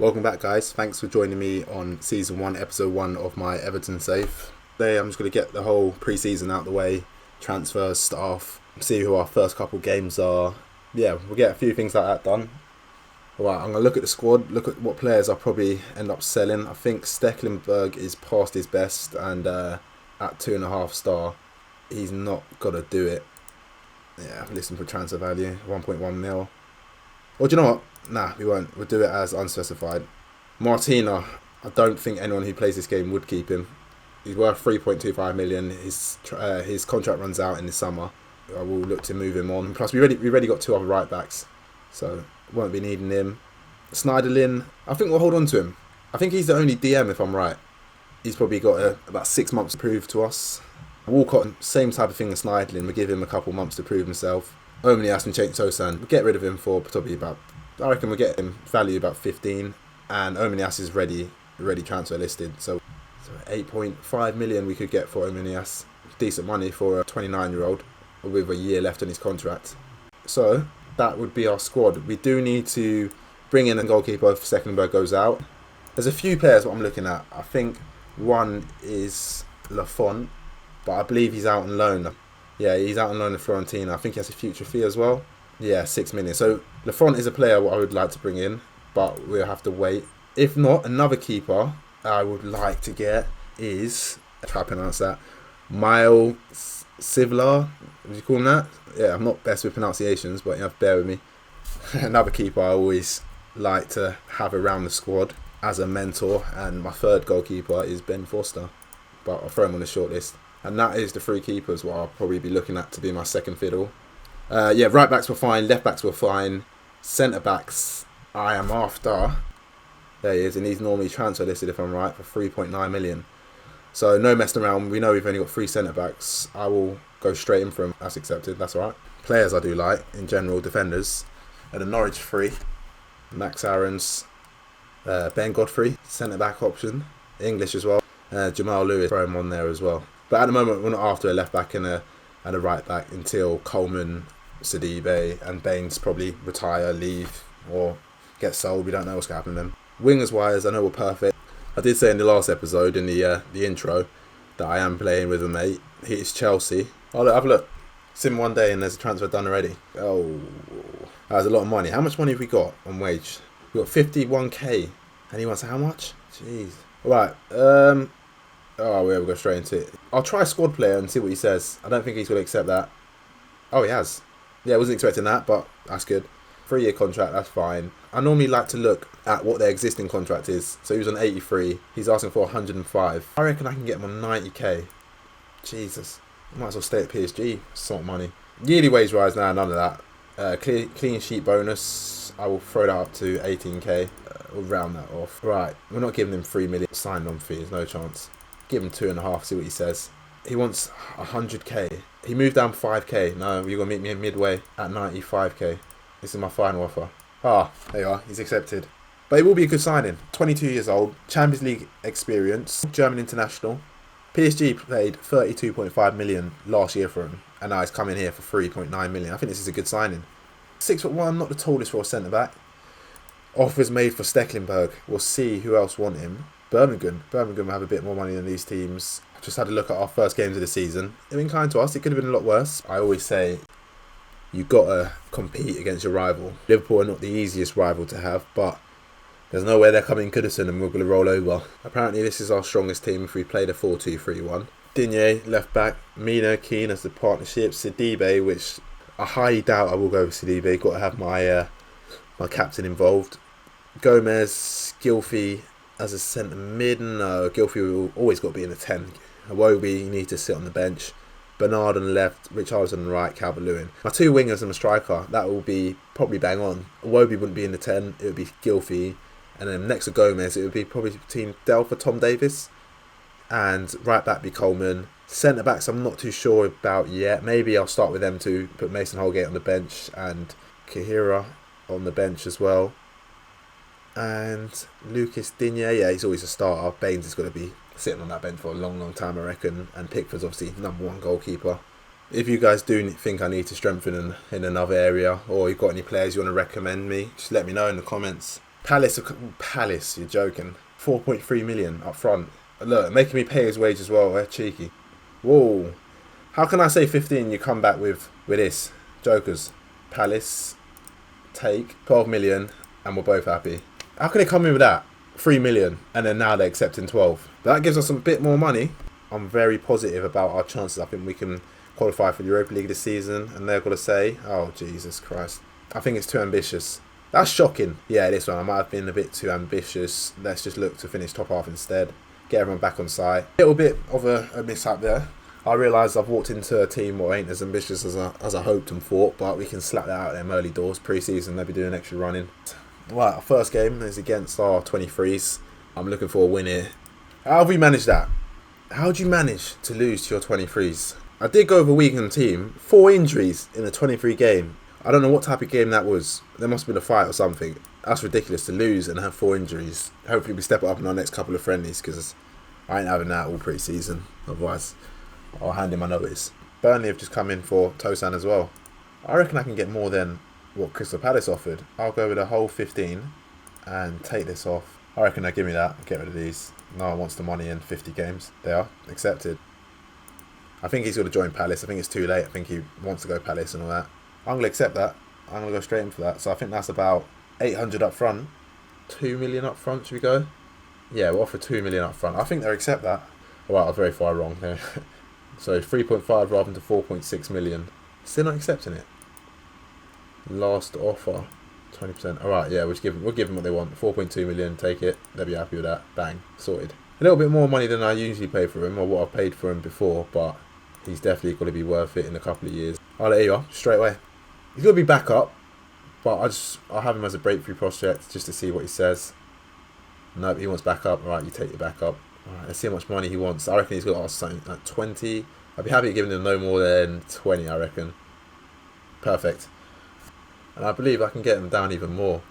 Welcome back, guys. Thanks for joining me on Season 1, Episode 1 of my Everton save. Today I'm just going to get the whole pre-season out of the way, transfers, staff, see who our first couple games are. Yeah, we'll get a few things like that done. Alright, I'm going to look at the squad, look at what players I'll probably end up selling. I think Stecklenburg is past his best, and at 2.5 star, he's not got to do it. Yeah, listen for transfer value, 1.1 mil. Or do you know what? Nah, we won't. We'll do it as unspecified. Martina, I don't think anyone who plays this game would keep him. He's worth 3.25 million. His contract runs out in the summer. I will look to move him on. Plus, we already got 2 other right backs, so won't be needing him. Snyderlin, I think we'll hold on to him. I think he's the only DM if I'm right. He's probably got about 6 months to prove to us. Walcott, same type of thing as Snyderlin. We'll give him a couple months to prove himself. Omnias and Cenk Tosan, we'll get rid of him for probably about, I reckon we'll get him value about 15, and Omnias is ready transfer listed. So 8.5 million we could get for Omnias. Decent money for a 29-year-old with a year left on his contract. So that would be our squad. We do need to bring in a goalkeeper if Stecklenburg goes out. There's a few players what I'm looking at. I think one is Lafont, but I believe he's out on loan. Yeah, he's out on loan at Fiorentina. I think he has a future fee as well. Yeah, 6 million. So Lafont is a player what I would like to bring in, but we'll have to wait. If not, another keeper I would like to get is, try to pronounce that, Mile Sivlar. Would you call him that? Yeah, I'm not best with pronunciations, but you have to bear with me. Another keeper I always like to have around the squad as a mentor, and my third goalkeeper is Ben Foster, but I'll throw him on the short list. And that is the 3 keepers what I'll probably be looking at to be my second fiddle. Yeah, right backs were fine, left backs were fine. Centre backs, I am after. There he is, and he's normally transfer listed if I'm right for 3.9 million. So no messing around. We know we've only got 3 centre backs. I will go straight in for him. That's accepted. That's all right. Players I do like in general, defenders. And the Norwich 3, Max Aarons, Ben Godfrey, centre back option, English as well. Jamal Lewis, throw him on there as well. But at the moment, we're not after a left back and a right back until Coleman, Sidibe and Baines probably retire, leave, or get sold. We don't know what's going to happen to them. Wingers wise, I know we're perfect. I did say in the last episode, in the intro, that I am playing with a mate. He's Chelsea. Oh, look, have a look. It's in one day and there's a transfer done already. Oh, that's a lot of money. How much money have we got on wage? We got 51k. And he wants how much? Jeez. Right. Oh, we'll go straight into it. I'll try squad player and see what he says. I don't think he's going to accept that. Oh, he has. Yeah, I wasn't expecting that, but that's good. 3-year contract, that's fine. I normally like to look at what their existing contract is. So he was on 83. He's asking for 105. I reckon I can get him on 90k. Jesus. I might as well stay at PSG. Sort of money. Yearly wage rise now, none of that. Clean sheet bonus. I will throw that up to 18k. We'll round that off. Right, we're not giving him 3 million signed on fees. No chance. Give him 2.5, see what he says. He wants 100k. He moved down 5k. No, you're going to meet me midway at 95k. This is my final offer. Ah, there you are. He's accepted. But it will be a good signing. 22 years old. Champions League experience. German international. PSG paid 32.5 million last year for him. And now he's coming here for 3.9 million. I think this is a good signing. 6'1", not the tallest for a centre-back. Offers made for Stecklenburg. We'll see who else want him. Birmingham will have a bit more money than these teams. I just had a look at our first games of the season. They've been kind to us. It could have been a lot worse. I always say you got to compete against your rival. Liverpool are not the easiest rival to have, but there's no way they're coming Goodison and we're going to roll over. Apparently this is our strongest team if we played a 4-2-3-1. Digne, left back. Mina, Keane as the partnership. Sidibe, which I highly doubt I will go with Sidibe. Got to have my my captain involved. Gomez, Gylfi as a centre mid. No, Gylfi will always got to be in the 10. Iwobi needs to sit on the bench. Bernard on the left, Richarlison on the right, Calvert-Lewin. My 2 wingers and a striker, that will be probably bang on. Iwobi wouldn't be in the 10, it would be Gylfi. And then next to Gomez, it would be probably between Delph or Tom Davis. And right back be Coleman. Centre backs, I'm not too sure about yet. Maybe I'll start with them two, put Mason Holgate on the bench and Kahira on the bench as well. And Lucas Digne, yeah, he's always a starter. Baines is going to be sitting on that bench for a long time, I reckon. And Pickford's obviously #1 goalkeeper. If you guys do think I need to strengthen in another area, or you've got any players you want to recommend me, just let me know in the comments. Palace, you're joking. 4.3 million up front. Look, making me pay his wage as well. They're cheeky. Whoa. How can I say 15? You come back with this. Jokers. Palace. Take 12 million. And we're both happy. How can they come in with that? 3 million. And then now they're accepting 12. That gives us a bit more money. I'm very positive about our chances. I think we can qualify for the Europa League this season. And they're going to say, oh, Jesus Christ. I think it's too ambitious. That's shocking. Yeah, this one. I might have been a bit too ambitious. Let's just look to finish top half instead. Get everyone back on site. A little bit of a mishap there. I realise I've walked into a team that ain't as ambitious as I hoped and thought, but we can slap that out of them early doors. Pre-season, they'll be doing extra running. Right, our first game is against our 23s. I'm looking for a win here. How have we managed that? How do you manage to lose to your 23s? I did go over a weekend team. 4 injuries in a 23 game. I don't know what type of game that was. There must have been a fight or something. That's ridiculous to lose and have 4 injuries. Hopefully we step it up in our next couple of friendlies because I ain't having that all pre-season. Otherwise, I'll hand in my notice. Burnley have just come in for Tosan as well. I reckon I can get more than what Crystal Palace offered. I'll go with a whole 15 and take this off. I reckon they'll give me that. Get rid of these. No one wants the money in 50 games. They are. Accepted. I think he's going to join Palace. I think it's too late. I think he wants to go Palace and all that. I'm going to accept that. I'm going to go straight in for that. So I think that's about 800 up front. 2 million up front, should we go? Yeah, we'll offer 2 million up front. I think they'll accept that. Oh, wow, I was very far wrong there. So 3.5 rather than 4.6 million. Still not accepting it. Last offer, 20%. Alright, yeah, we'll give them what they want. 4.2 million, take it. They'll be happy with that. Bang, sorted. A little bit more money than I usually pay for him, or what I've paid for him before, but he's definitely going to be worth it in a couple of years. Oh, there you are, straight away. He's going to be back up, but I'll have him as a breakthrough prospect just to see what he says. Nope, he wants back up. Alright, you take your back up. Alright, let's see how much money he wants. I reckon he's got to ask something like 20. I'd be happy giving him no more than 20, I reckon. Perfect. And I believe I can get him down even more.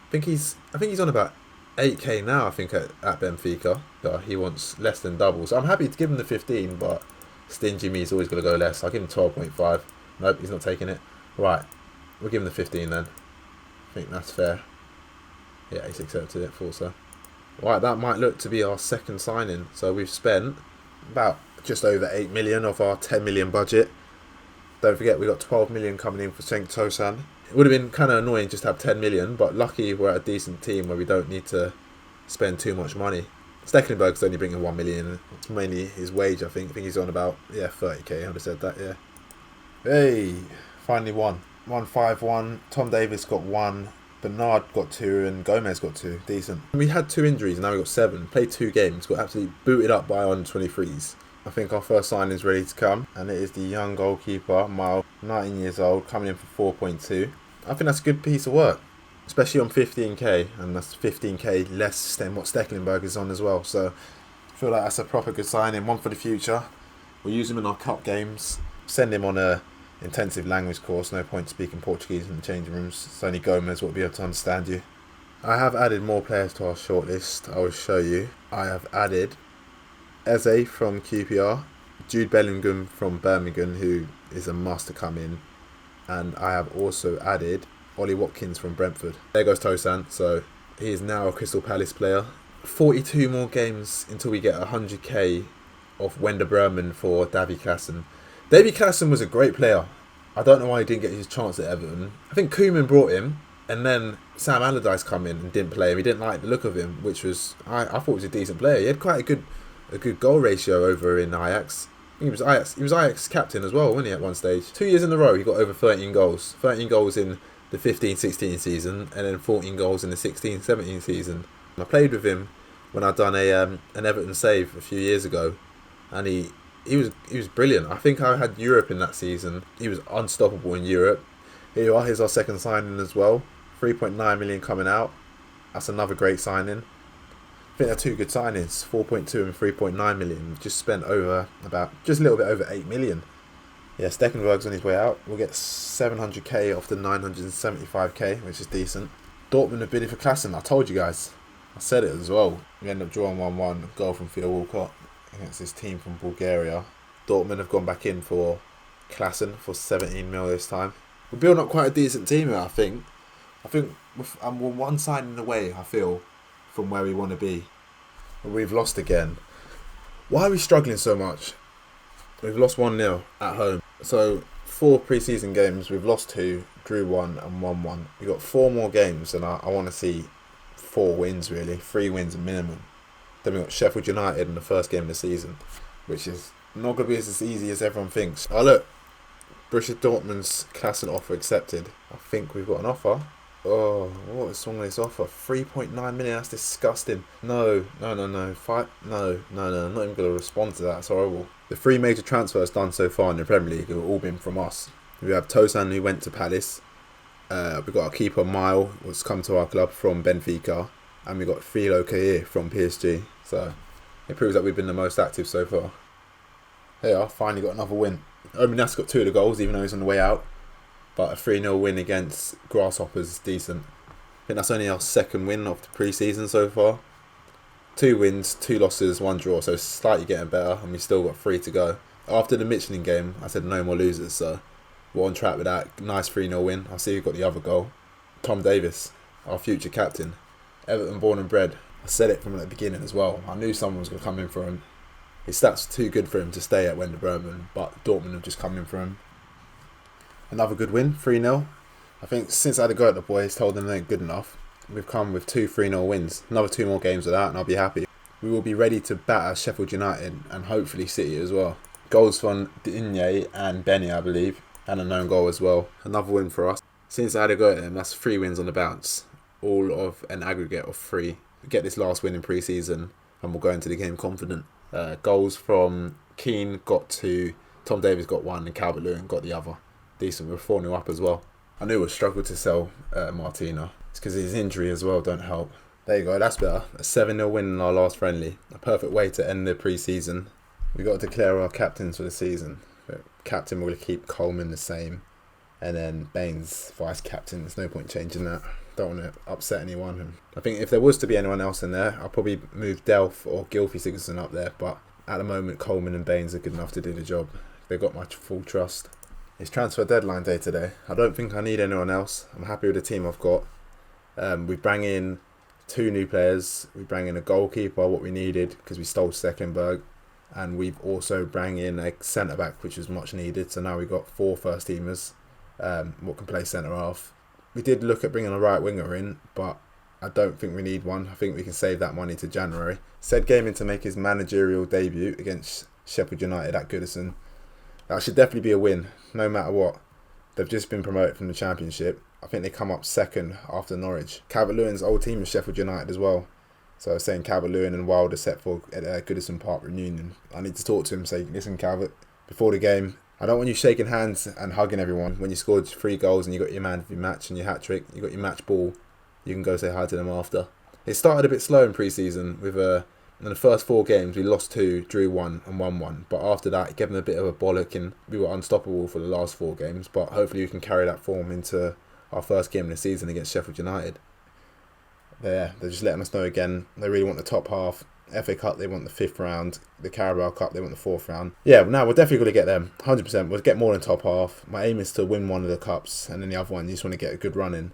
I think he's on about 8k now, I think, at Benfica. He wants less than double. So I'm happy to give him the 15, but stingy me is always going to go less. I'll give him 12.5. Nope, he's not taking it. Right, we'll give him the 15 then. I think that's fair. Yeah, he's accepted it, thought so. Right, that might look to be our second signing. So we've spent about just over 8 million of our 10 million budget. Don't forget, we got 12 million coming in for Cenk Tosan. It would have been kind of annoying just to have 10 million, but lucky we're at a decent team where we don't need to spend too much money. Stecklenburg's only bringing 1 million. It's mainly his wage, I think. I think he's on about, 30k. I would have said that, yeah. Hey, finally won. 1-5-1. Tom Davis got 1. Bernard got 2 and Gomez got 2. Decent. We had 2 injuries and now we got 7. Played 2 games. Got absolutely booted up by under 23s. I think our first signing is ready to come, and it is the young goalkeeper, Mile, 19 years old, coming in for 4.2. I think that's a good piece of work, especially on 15k, and that's 15k less than what Stecklenburg is on as well. So I feel like that's a proper good signing, one for the future. We'll use him in our cup games, send him on a intensive language course. No point speaking Portuguese in the changing rooms. It's only Gomez will be able to understand you. I have added more players to our shortlist. I will show you. I have added Eze from QPR, Jude Bellingham from Birmingham, who is a must to come in, and I have also added Ollie Watkins from Brentford. There goes Tosan, so he is now a Crystal Palace player. 42 more games until we get 100k of Wender Bremen for Davy Klaassen. Davy Klaassen was a great player. I don't know why he didn't get his chance at Everton. I think Koeman brought him, and then Sam Allardyce come in and didn't play him. He didn't like the look of him, which was, I thought he was a decent player. He had quite a good goal ratio over in Ajax. I think he was Ajax captain as well, wasn't he, at one stage? 2 years in a row he got over 13 goals. 13 goals in the 15-16 season, and then 14 goals in the 16-17 season. I played with him when I'd done an Everton save a few years ago, and he was brilliant. I think I had Europe in that season. He was unstoppable in Europe. Here you are, here's our second signing as well. 3.9 million coming out. That's another great signing. I think they're 2 good signings, 4.2 and 3.9 million. We've just spent just a little bit over 8 million. Yeah, Stecklenburg's on his way out. We'll get 700k off the 975k, which is decent. Dortmund have bidded for Klaassen. I told you guys. I said it as well. We end up drawing 1-1, goal from Theo Walcott against this team from Bulgaria. Dortmund have gone back in for Klaassen for 17 mil this time. We're building up quite a decent team here, I think. I think And we're one signing away, I feel, from where we want to be. But we've lost again. Why are we struggling so much? We've lost 1-0 at home. So 4 pre-season games, we've lost 2, drew 1 and won 1. We've got 4 more games and I want to see 4 wins really, 3 wins minimum. Then we've got Sheffield United in the first game of the season, which is not going to be as easy as everyone thinks. Oh look, Borussia Dortmund's Klassen offer accepted. I think we've got an offer. Oh, what is wrong with this offer? 3.9 million, that's disgusting. No. I'm not even going to respond to that, that's horrible. The 3 major transfers done so far in the Premier League have all been from us. We have Tosan, who went to Palace. We've got our keeper, Mile, who's come to our club from Benfica. And we've got Philo Kair from PSG. So it proves that we've been the most active so far. Here, I finally got another win. Ominas got 2 of the goals, even though he's on the way out. But a 3-0 win against Grasshoppers is decent. I think that's only our 2nd win of the pre-season so far. 2 wins, 2 losses, 1 draw, so it's slightly getting better, and we still got 3 to go. After the Michelin game, I said no more losers, so we're on track with that. Nice 3-0 win. I'll see who got the other goal. Tom Davis, our future captain. Everton born and bred. I said it from the beginning as well. I knew someone was going to come in for him. His stats are too good for him to stay at Werder Bremen, but Dortmund have just come in for him. Another good win, 3-0. I think since I had a go at the boys, told them they ain't good enough, we've come with 2 3-0 wins. Another 2 more games of that and I'll be happy. We will be ready to batter Sheffield United and hopefully City as well. Goals from Digne and Benny, I believe, and a known goal as well. Another win for us. Since I had a go at them, that's 3 wins on the bounce. All of an aggregate of 3. We get this last win in pre-season and we'll go into the game confident. Goals from Keane got 2, Tom Davies got 1 and Calvert-Lewin got the other. Decent, we're 4-0 up as well. I knew we'd struggle to sell Martina. It's because his injury as well don't help. There you go, that's better. A 7-0 win in our last friendly. A perfect way to end the pre-season. We've got to declare our captains for the season. Captain, we're going to keep Coleman the same. And then Baines, vice-captain. There's no point changing that. Don't want to upset anyone. I think if there was to be anyone else in there, I'll probably move Delph or Gylfi Sigurdsson up there. But at the moment, Coleman and Baines are good enough to do the job. They've got my full trust. It's transfer deadline day today. I don't think I need anyone else. I'm happy with the team I've got. We bring in 2 new players. We bring in a goalkeeper, what we needed, because we stole Stecklenburg. And we've also bring in a centre-back, which was much needed. So now we've got 4 first-teamers, what can play centre-half. We did look at bringing a right winger in, but I don't think we need one. I think we can save that money to January. CED Gaming to make his managerial debut against Sheffield United at Goodison. That should definitely be a win, no matter what. They've just been promoted from the Championship. I think they come up 2nd after Norwich. Calvert-Lewin's old team is Sheffield United as well. So I was saying Calvert-Lewin and Wilder set for Goodison Park reunion. I need to talk to him, say, listen Calvert, before the game, I don't want you shaking hands and hugging everyone. When you scored 3 goals and you got your man of your match and your hat-trick, you got your match ball, you can go say hi to them after. It started a bit slow in pre-season with in the first 4 games, we lost 2, drew 1 and won 1. But after that, it gave them a bit of a bollock and we were unstoppable for the last 4 games. But hopefully we can carry that form into our first game of the season against Sheffield United. They're just letting us know again, they really want the top half. FA Cup, they want the 5th round. The Carabao Cup, they want the 4th round. Yeah, now we're definitely going to get them. 100%. We'll get more than top half. My aim is to win one of the cups and then the other one, you just want to get a good run in.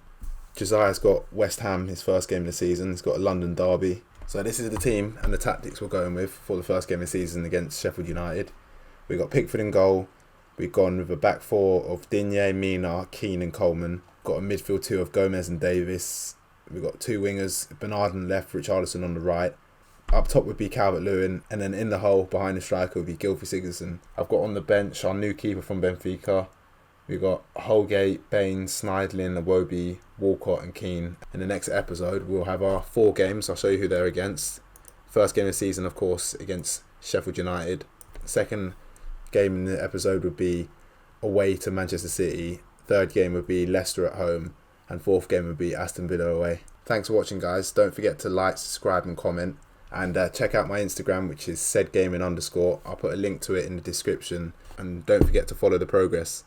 Josiah's got West Ham, his first game of the season. He's got a London derby. So this is the team and the tactics we're going with for the first game of the season against Sheffield United. We've got Pickford in goal. We've gone with a back 4 of Digne, Mina, Keane and Coleman. Got a midfield 2 of Gomez and Davis. We've got 2 wingers, Bernard on the left, Richarlison on the right. Up top would be Calvert-Lewin, and then in the hole behind the striker would be Gylfi Sigurdsson. I've got on the bench our new keeper from Benfica. We've got Holgate, Baines, Sneidlin, Iwobi, Walcott and Keane. In the next episode, we'll have our 4 games. I'll show you who they're against. First game of the season, of course, against Sheffield United. Second game in the episode would be away to Manchester City. Third game would be Leicester at home. And 4th game would be Aston Villa away. Thanks for watching, guys. Don't forget to like, subscribe and comment. And check out my Instagram, which is CED Gaming_. I'll put a link to it in the description. And don't forget to follow the progress.